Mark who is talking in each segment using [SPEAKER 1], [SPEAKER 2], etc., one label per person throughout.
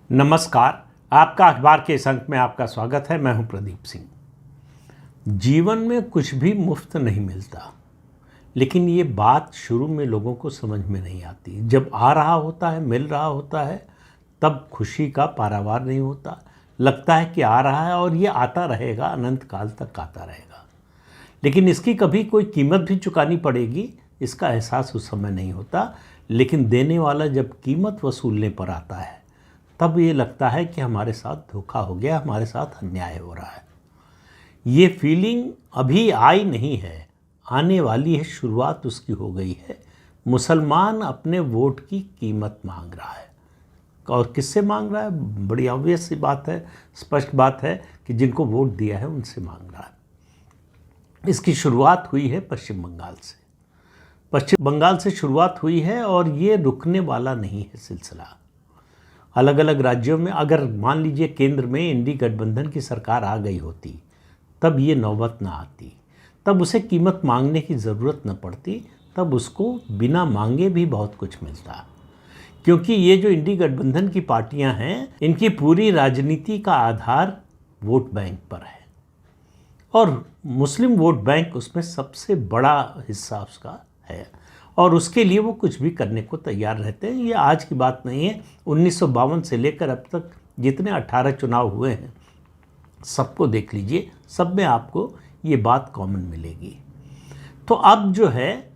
[SPEAKER 1] नमस्कार। आपका अखबार के इस अंक में आपका स्वागत है। मैं हूं प्रदीप सिंह। जीवन में कुछ भी मुफ्त नहीं मिलता, लेकिन ये बात शुरू में लोगों को समझ में नहीं आती। जब आ रहा होता है, मिल रहा होता है, तब खुशी का पारावार नहीं होता। लगता है कि आ रहा है और ये आता रहेगा, अनंत काल तक आता रहेगा। लेकिन इसकी कभी कोई कीमत भी चुकानी पड़ेगी, इसका एहसास उस समय नहीं होता। लेकिन देने वाला जब कीमत वसूलने पर आता है, तब ये लगता है कि हमारे साथ धोखा हो गया, हमारे साथ अन्याय हो रहा है। ये फीलिंग अभी आई नहीं है, आने वाली है, शुरुआत उसकी हो गई है। मुसलमान अपने वोट की कीमत मांग रहा है। और किससे मांग रहा है? बड़ी ऑब्वियस सी बात है, स्पष्ट बात है कि जिनको वोट दिया है उनसे मांग रहा है। इसकी शुरुआत हुई है पश्चिम बंगाल से। पश्चिम बंगाल से शुरुआत हुई है और ये रुकने वाला नहीं है सिलसिला। अलग अलग राज्यों में अगर मान लीजिए केंद्र में इंडी गठबंधन की सरकार आ गई होती, तब ये नौबत ना आती, तब उसे कीमत मांगने की ज़रूरत न पड़ती, तब उसको बिना मांगे भी बहुत कुछ मिलता। क्योंकि ये जो इंडी गठबंधन की पार्टियां हैं, इनकी पूरी राजनीति का आधार वोट बैंक पर है और मुस्लिम वोट बैंक उसमें सबसे बड़ा हिस्सा उसका है और उसके लिए वो कुछ भी करने को तैयार रहते हैं। ये आज की बात नहीं है। 1952 से लेकर अब तक जितने 18 चुनाव हुए हैं, सबको देख लीजिए, सब में आपको ये बात कॉमन मिलेगी। तो अब जो है,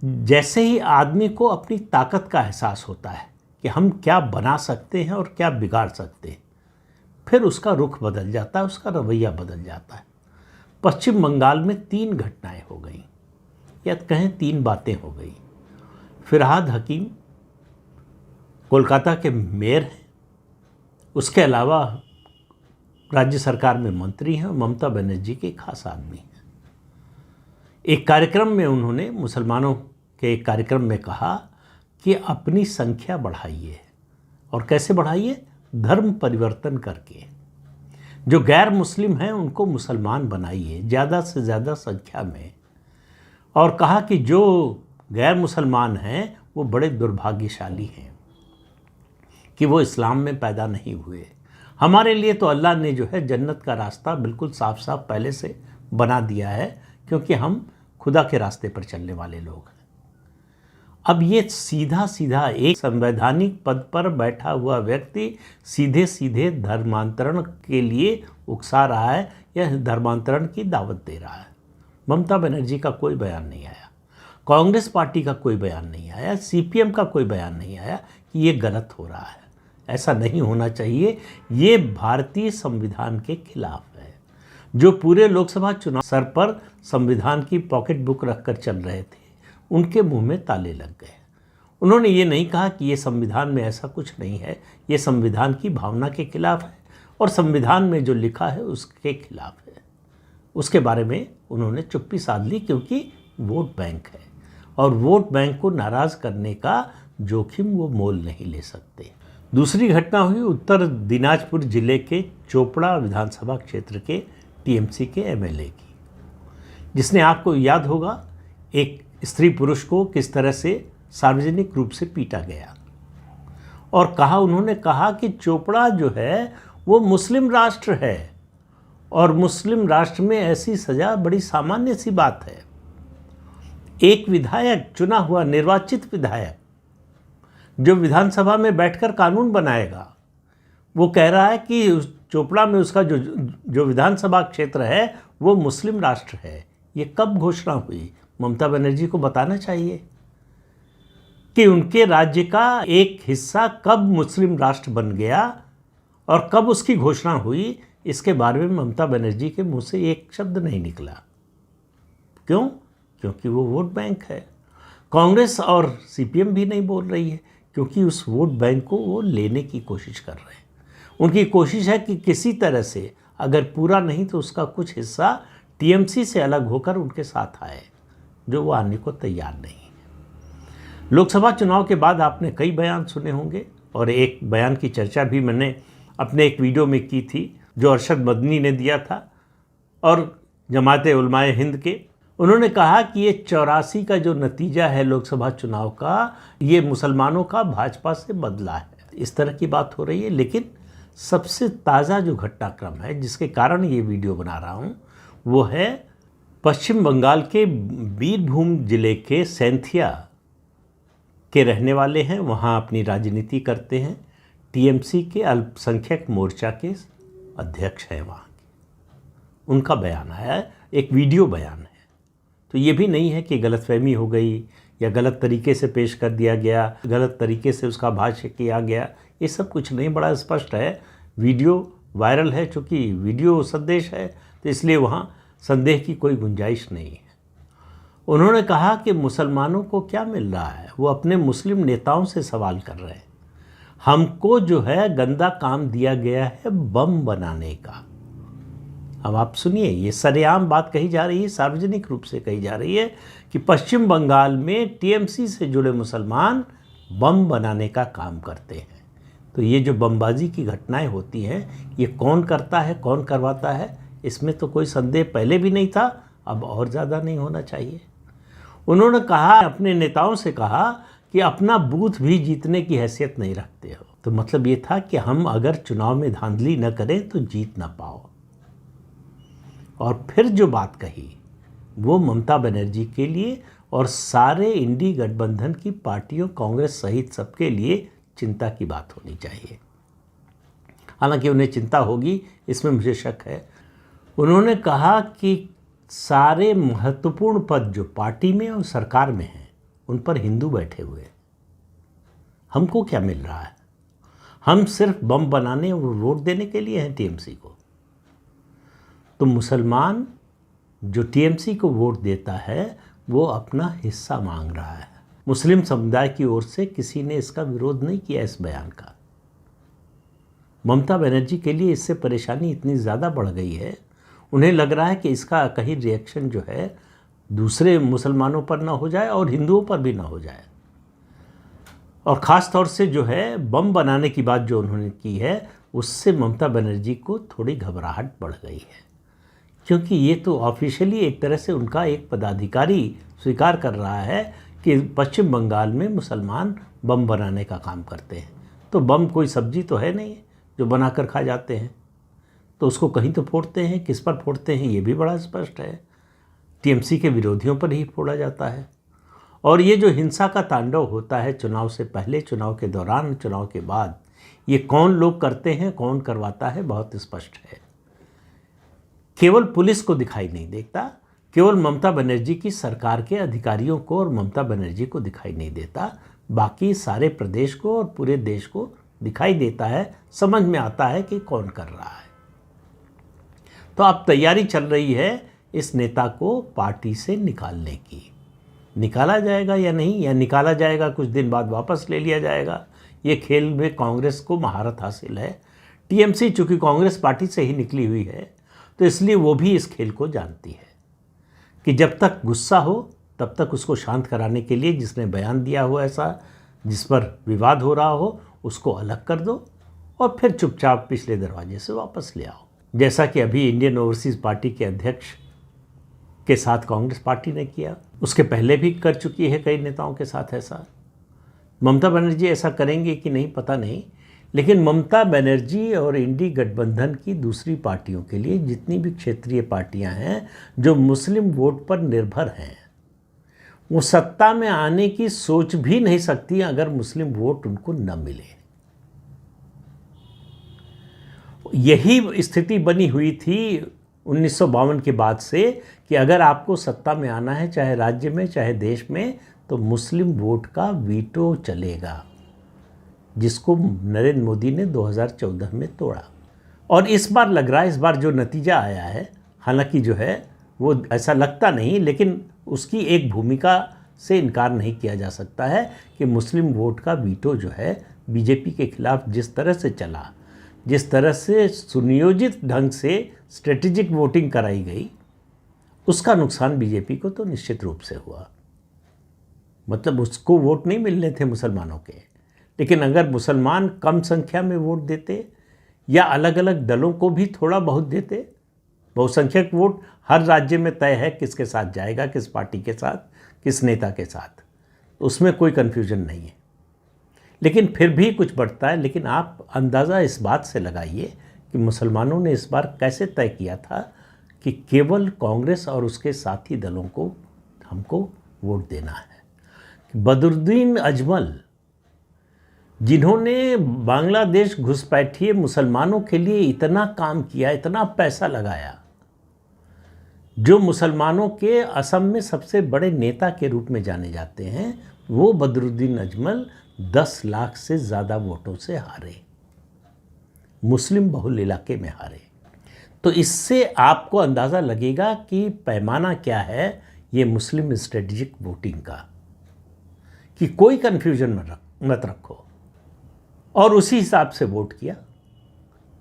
[SPEAKER 1] जैसे ही आदमी को अपनी ताकत का एहसास होता है कि हम क्या बना सकते हैं और क्या बिगाड़ सकते हैं, फिर उसका रुख बदल जाता है, उसका रवैया बदल जाता है। पश्चिम बंगाल में 3 घटनाएं हो गई, या कहें 3 बातें हो गई। फिरहाद हकीम कोलकाता के मेयर हैं, उसके अलावा राज्य सरकार में मंत्री हैं, ममता बनर्जी के खास आदमी हैं। एक कार्यक्रम में उन्होंने मुसलमानों के एक कार्यक्रम में कहा कि अपनी संख्या बढ़ाइए। और कैसे बढ़ाइए? धर्म परिवर्तन करके। जो गैर मुस्लिम हैं उनको मुसलमान बनाइए ज़्यादा से ज़्यादा संख्या में। और कहा कि जो गैर मुसलमान हैं वो बड़े दुर्भाग्यशाली हैं कि वो इस्लाम में पैदा नहीं हुए। हमारे लिए तो अल्लाह ने जो है जन्नत का रास्ता बिल्कुल साफ साफ पहले से बना दिया है, क्योंकि हम खुदा के रास्ते पर चलने वाले लोग हैं। अब ये सीधा सीधा एक संवैधानिक पद पर बैठा हुआ व्यक्ति सीधे सीधे धर्मांतरण के लिए उकसा रहा है या धर्मांतरण की दावत दे रहा है। ममता बनर्जी का कोई बयान नहीं आया, कांग्रेस पार्टी का कोई बयान नहीं आया, सीपीएम का कोई बयान नहीं आया कि ये गलत हो रहा है, ऐसा नहीं होना चाहिए। ये भारतीय संविधान के खिलाफ है। जो पूरे लोकसभा चुनाव सर पर संविधान की पॉकेट बुक रखकर चल रहे थे, उनके मुंह में ताले लग गए। उन्होंने ये नहीं कहा कि ये संविधान में ऐसा कुछ नहीं है, ये संविधान की भावना के खिलाफ है और संविधान में जो लिखा है उसके खिलाफ है। उसके बारे में उन्होंने चुप्पी साध ली, क्योंकि वोट बैंक है और वोट बैंक को नाराज़ करने का जोखिम वो मोल नहीं ले सकते। दूसरी घटना हुई उत्तर दिनाजपुर जिले के चोपड़ा विधानसभा क्षेत्र के टीएमसी के एमएलए की, जिसने, आपको याद होगा, एक स्त्री पुरुष को किस तरह से सार्वजनिक रूप से पीटा गया। और उन्होंने कहा कि चोपड़ा जो है वो मुस्लिम राष्ट्र है और मुस्लिम राष्ट्र में ऐसी सज़ा बड़ी सामान्य सी बात है। एक विधायक, चुना हुआ निर्वाचित विधायक, जो विधानसभा में बैठकर कानून बनाएगा, वो कह रहा है कि चोपड़ा में उसका जो विधानसभा क्षेत्र है वो मुस्लिम राष्ट्र है। ये कब घोषणा हुई? ममता बनर्जी को बताना चाहिए कि उनके राज्य का एक हिस्सा कब मुस्लिम राष्ट्र बन गया और कब उसकी घोषणा हुई। इसके बारे में ममता बनर्जी के मुंह से एक शब्द नहीं निकला। क्यों? क्योंकि वो वोट बैंक है। कांग्रेस और सीपीएम भी नहीं बोल रही है, क्योंकि उस वोट बैंक को वो लेने की कोशिश कर रहे हैं। उनकी कोशिश है कि किसी तरह से, अगर पूरा नहीं तो उसका कुछ हिस्सा टीएमसी से अलग होकर उनके साथ आए, जो वो आने को तैयार नहीं है। लोकसभा चुनाव के बाद आपने कई बयान सुने होंगे और एक बयान की चर्चा भी मैंने अपने एक वीडियो में की थी, जो अरशद मदनी ने दिया था और जमाते उलमाए हिंद के। उन्होंने कहा कि ये 84 का जो नतीजा है लोकसभा चुनाव का, ये मुसलमानों का भाजपा से बदला है। इस तरह की बात हो रही है। लेकिन सबसे ताज़ा जो घटनाक्रम है जिसके कारण ये वीडियो बना रहा हूँ वो है पश्चिम बंगाल के बीरभूम जिले के सैंथिया के रहने वाले हैं, वहाँ अपनी राजनीति करते हैं, टीएमसी के अल्पसंख्यक मोर्चा के अध्यक्ष हैं वहाँ के। उनका बयान आया है, एक वीडियो बयान है। तो ये भी नहीं है कि गलतफहमी हो गई या गलत तरीके से पेश कर दिया गया, गलत तरीके से उसका भाष्य किया गया, ये सब कुछ नहीं, बड़ा स्पष्ट है। वीडियो वायरल है, चूँकि वीडियो संदेश है तो इसलिए वहाँ संदेह की कोई गुंजाइश नहीं है। उन्होंने कहा कि मुसलमानों को क्या मिल रहा है, वो अपने मुस्लिम नेताओं से सवाल कर रहे हैं। हमको जो है गंदा काम दिया गया है बम बनाने का। अब आप सुनिए, ये सरेआम बात कही जा रही है, सार्वजनिक रूप से कही जा रही है कि पश्चिम बंगाल में टीएमसी से जुड़े मुसलमान बम बनाने का काम करते हैं। तो ये जो बमबाजी की घटनाएं होती हैं, ये कौन करता है, कौन करवाता है, इसमें तो कोई संदेह पहले भी नहीं था, अब और ज़्यादा नहीं होना चाहिए। उन्होंने कहा, अपने नेताओं से कहा कि अपना बूथ भी जीतने की हैसियत नहीं रखते हो। तो मतलब ये था कि हम अगर चुनाव में धांधली न करें तो जीत ना पाओ। और फिर जो बात कही वो ममता बनर्जी के लिए और सारे इंडी गठबंधन की पार्टियों, कांग्रेस सहित सबके लिए चिंता की बात होनी चाहिए। हालांकि उन्हें चिंता होगी, इसमें मुझे शक है। उन्होंने कहा कि सारे महत्वपूर्ण पद जो पार्टी में और सरकार में हैं उन पर हिंदू बैठे हुए हैं। हमको क्या मिल रहा है? हम सिर्फ बम बनाने और वोट देने के लिए हैं टीएमसी को। तो मुसलमान जो टीएमसी को वोट देता है वो अपना हिस्सा मांग रहा है। मुस्लिम समुदाय की ओर से किसी ने इसका विरोध नहीं किया इस बयान का। ममता बनर्जी के लिए इससे परेशानी इतनी ज़्यादा बढ़ गई है, उन्हें लग रहा है कि इसका कहीं रिएक्शन जो है दूसरे मुसलमानों पर ना हो जाए और हिंदुओं पर भी ना हो जाए। और ख़ास तौर से जो है बम बनाने की बात जो उन्होंने की है, उससे ममता बनर्जी को थोड़ी घबराहट बढ़ गई है, क्योंकि ये तो ऑफिशियली एक तरह से उनका एक पदाधिकारी स्वीकार कर रहा है कि पश्चिम बंगाल में मुसलमान बम बनाने का काम करते हैं। तो बम कोई सब्जी तो है नहीं जो बनाकर खा जाते हैं, तो उसको कहीं तो फोड़ते हैं, किस पर फोड़ते हैं ये भी बड़ा स्पष्ट है। टीएमसी के विरोधियों पर ही फोड़ा जाता है। और ये जो हिंसा का तांडव होता है चुनाव से पहले, चुनाव के दौरान, चुनाव के बाद, ये कौन लोग करते हैं, कौन करवाता है, बहुत स्पष्ट है। केवल पुलिस को दिखाई नहीं देता, केवल ममता बनर्जी की सरकार के अधिकारियों को और ममता बनर्जी को दिखाई नहीं देता, बाकी सारे प्रदेश को और पूरे देश को दिखाई देता है, समझ में आता है कि कौन कर रहा है। तो अब तैयारी चल रही है इस नेता को पार्टी से निकालने की। निकाला जाएगा या नहीं, या निकाला जाएगा कुछ दिन बाद वापस ले लिया जाएगा, ये खेल में कांग्रेस को महारत हासिल है। टीएमसी चूँकि कांग्रेस पार्टी से ही निकली हुई है तो इसलिए वो भी इस खेल को जानती है कि जब तक गुस्सा हो तब तक उसको शांत कराने के लिए जिसने बयान दिया हो ऐसा, जिस पर विवाद हो रहा हो, उसको अलग कर दो और फिर चुपचाप पिछले दरवाजे से वापस ले आओ। जैसा कि अभी इंडियन ओवरसीज़ पार्टी के अध्यक्ष के साथ कांग्रेस पार्टी ने किया, उसके पहले भी कर चुकी है कई नेताओं के साथ ऐसा। ममता बनर्जी ऐसा करेंगे कि नहीं पता नहीं, लेकिन ममता बनर्जी और इंडी गठबंधन की दूसरी पार्टियों के लिए जितनी भी क्षेत्रीय पार्टियां हैं जो मुस्लिम वोट पर निर्भर हैं, वो सत्ता में आने की सोच भी नहीं सकती अगर मुस्लिम वोट उनको न मिले। यही स्थिति बनी हुई थी 1952 के बाद से कि अगर आपको सत्ता में आना है, चाहे राज्य में चाहे देश में, तो मुस्लिम वोट का वीटो चलेगा, जिसको नरेंद्र मोदी ने 2014 में तोड़ा। और इस बार लग रहा है, इस बार जो नतीजा आया है, हालांकि जो है वो ऐसा लगता नहीं, लेकिन उसकी एक भूमिका से इनकार नहीं किया जा सकता है कि मुस्लिम वोट का वीटो जो है बीजेपी के खिलाफ जिस तरह से चला, जिस तरह से सुनियोजित ढंग से स्ट्रेटेजिक वोटिंग कराई गई, उसका नुकसान बीजेपी को तो निश्चित रूप से हुआ। मतलब उसको वोट नहीं मिलने थे मुसलमानों के, लेकिन अगर मुसलमान कम संख्या में वोट देते या अलग अलग दलों को भी थोड़ा बहुत देते, बहुसंख्यक वोट हर राज्य में तय है किसके साथ जाएगा, किस पार्टी के साथ, किस नेता के साथ, उसमें कोई कन्फ्यूजन नहीं है। लेकिन फिर भी कुछ बढ़ता है। लेकिन आप अंदाज़ा इस बात से लगाइए कि मुसलमानों ने इस बार कैसे तय किया था कि केवल कांग्रेस और उसके साथी दलों को हमको वोट देना है। बदरुद्दीन अजमल, जिन्होंने बांग्लादेश घुसपैठिए मुसलमानों के लिए इतना काम किया, इतना पैसा लगाया, जो मुसलमानों के असम में सबसे बड़े नेता के रूप में जाने जाते हैं, वो बदरुद्दीन अजमल 10 लाख से ज़्यादा वोटों से हारे, मुस्लिम बहुल इलाके में हारे। तो इससे आपको अंदाज़ा लगेगा कि पैमाना क्या है ये मुस्लिम स्ट्रेटजिक वोटिंग का, कि कोई कन्फ्यूजन मत रखो, और उसी हिसाब से वोट किया।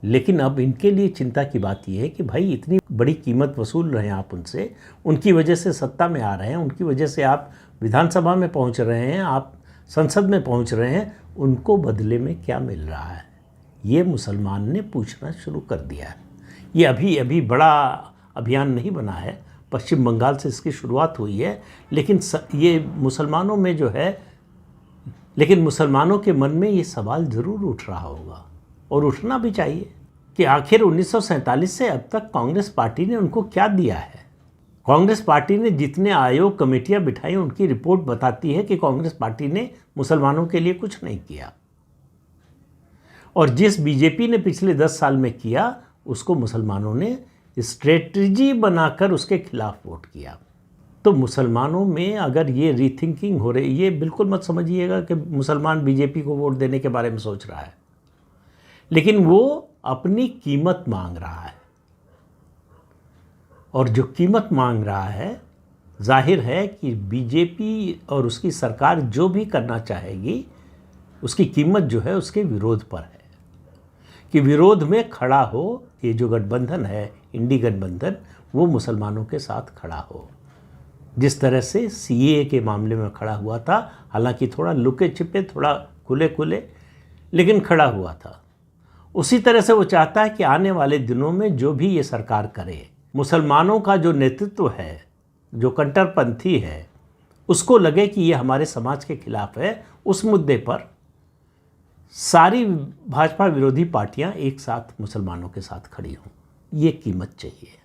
[SPEAKER 1] लेकिन अब इनके लिए चिंता की बात यह है कि भाई इतनी बड़ी कीमत वसूल रहे हैं आप उनसे, उनकी वजह से सत्ता में आ रहे हैं, उनकी वजह से आप विधानसभा में पहुंच रहे हैं, आप संसद में पहुंच रहे हैं, उनको बदले में क्या मिल रहा है, ये मुसलमान ने पूछना शुरू कर दिया है। ये अभी बड़ा अभियान नहीं बना है, पश्चिम बंगाल से इसकी शुरुआत हुई है, लेकिन ये मुसलमानों में जो है, लेकिन मुसलमानों के मन में ये सवाल ज़रूर उठ रहा होगा, और उठना भी चाहिए, कि आखिर 1947 से अब तक कांग्रेस पार्टी ने उनको क्या दिया है। कांग्रेस पार्टी ने जितने आयोग कमेटियां बिठाई, उनकी रिपोर्ट बताती है कि कांग्रेस पार्टी ने मुसलमानों के लिए कुछ नहीं किया, और जिस बीजेपी ने पिछले 10 साल में किया, उसको मुसलमानों ने स्ट्रेटजी बनाकर उसके खिलाफ वोट किया। तो मुसलमानों में अगर ये रीथिंकिंग हो रही, ये बिल्कुल मत समझिएगा कि मुसलमान बीजेपी को वोट देने के बारे में सोच रहा है, लेकिन वो अपनी कीमत मांग रहा है, और जो कीमत मांग रहा है, जाहिर है कि बीजेपी और उसकी सरकार जो भी करना चाहेगी, उसकी कीमत जो है उसके विरोध पर है, कि विरोध में खड़ा हो। ये जो गठबंधन है, इंडी गठबंधन, वो मुसलमानों के साथ खड़ा हो, जिस तरह से सीएए के मामले में खड़ा हुआ था, हालांकि थोड़ा लुके छिपे, थोड़ा खुले खुले, लेकिन खड़ा हुआ था। उसी तरह से वो चाहता है कि आने वाले दिनों में जो भी ये सरकार करे, मुसलमानों का जो नेतृत्व है, जो कट्टरपंथी है, उसको लगे कि ये हमारे समाज के खिलाफ है। उस मुद्दे पर सारी भाजपा विरोधी पार्टियां एक साथ मुसलमानों के साथ खड़ी हों, ये कीमत चाहिए।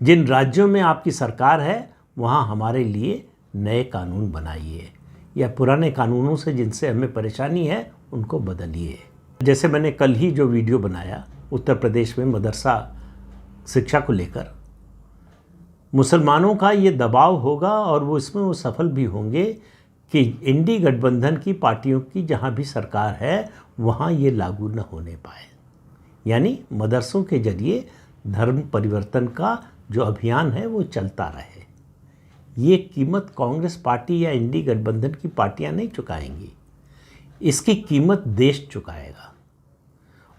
[SPEAKER 1] जिन राज्यों में आपकी सरकार है, वहाँ हमारे लिए नए कानून बनाइए, या पुराने कानूनों से जिनसे हमें परेशानी है उनको बदलिए। जैसे मैंने कल ही जो वीडियो बनाया उत्तर प्रदेश में मदरसा शिक्षा को लेकर, मुसलमानों का ये दबाव होगा, और वो इसमें वो सफल भी होंगे कि इंडी गठबंधन की पार्टियों की जहाँ भी सरकार है, वहाँ ये लागू न होने पाए। यानी मदरसों के जरिए धर्म परिवर्तन का जो अभियान है वो चलता रहे। ये कीमत कांग्रेस पार्टी या इंडी गठबंधन की पार्टियां नहीं चुकाएंगी, इसकी कीमत देश चुकाएगा,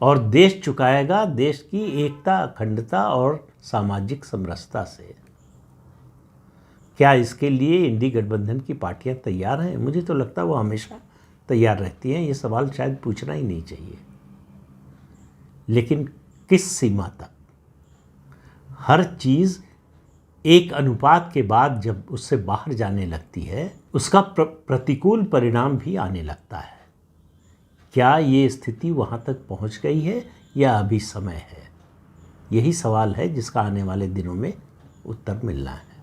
[SPEAKER 1] और देश चुकाएगा देश की एकता, अखंडता और सामाजिक समरसता से। क्या इसके लिए इंडी गठबंधन की पार्टियां तैयार हैं? मुझे तो लगता है वो हमेशा तैयार रहती हैं, ये सवाल शायद पूछना ही नहीं चाहिए। लेकिन किस सीमा तक? हर चीज़ एक अनुपात के बाद जब उससे बाहर जाने लगती है, उसका प्रतिकूल परिणाम भी आने लगता है। क्या ये स्थिति वहाँ तक पहुँच गई है या अभी समय है? यही सवाल है जिसका आने वाले दिनों में उत्तर मिलना है।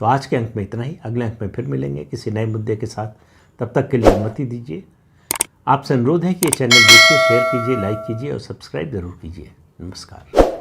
[SPEAKER 1] तो आज के अंक में इतना ही, अगले अंक में फिर मिलेंगे किसी नए मुद्दे के साथ। तब तक के लिए अनुमति दीजिए। आपसे अनुरोध है कि ये चैनल देखिए, शेयर कीजिए, लाइक कीजिए और सब्सक्राइब ज़रूर कीजिए। नमस्कार।